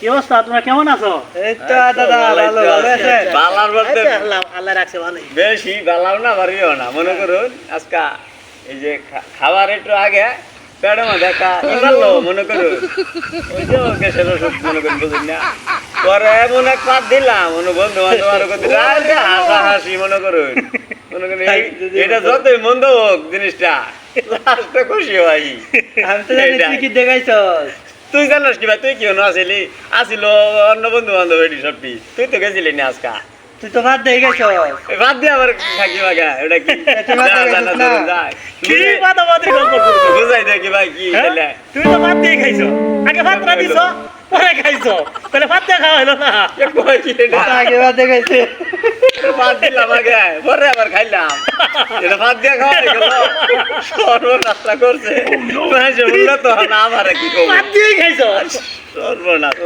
কি অবস্থা, তোমরা কেমন আছো? এই তো দাদা ভালো ভালো আছেন? বালার বলতে আল্লাহ রাখছে ভালোই। বেশি বালাও না বাড়িও না, মনে করুন আজকা এই যে খাবার একটু আগে পেটের মধ্যে একটা ইমানলো মনে করুন, ওই যে গ্যাসের ওষুধ মনে করুন, বুঝুন না, পরে এমন এক পাত দিলাম মনে বন্ধু বান্ধব আরো হাসা হাসি মনে করুন, এটা যতই মন্দ হোক জিনিসটা লাস্টে খুশি হয়। আমি তো জানি তুই কি দেখাইছস। তুই জানাস কি ভাই, তুই কি আসিলি? আসিল অন্য বন্ধু বান্ধব এটি সবটি, তুই তো গেছিলি না আজকা। তুই তো ভাত দিয়ে গেছস। বাদ দিয়ে আবার খাকি বাগা এটা কি? তুই ভাত দিয়ে গেছিস না? কি বাদাবাদি গল্প করছো? বুঝাই দেখি ভাই কি হ্যাঁ? তাহলে। তুমি তো ভাত দিয়ে খাইছো, আগে ভাত দিছো পরে খাইছো, তাহলে ভাত দিয়ে খাওয়া হলো না। এ কই কি এটা? আগে ভাত দেখাইছে। ভাত দিলাম আগে, পরে আবার খাইলাম। এটা ভাত দিয়ে খাওয়া হয়ে গেল। সর্বনাশটা করছে। উন্নত না আমার কি করবো? ভাত দিয়ে খাইছো। সর্বনাশ।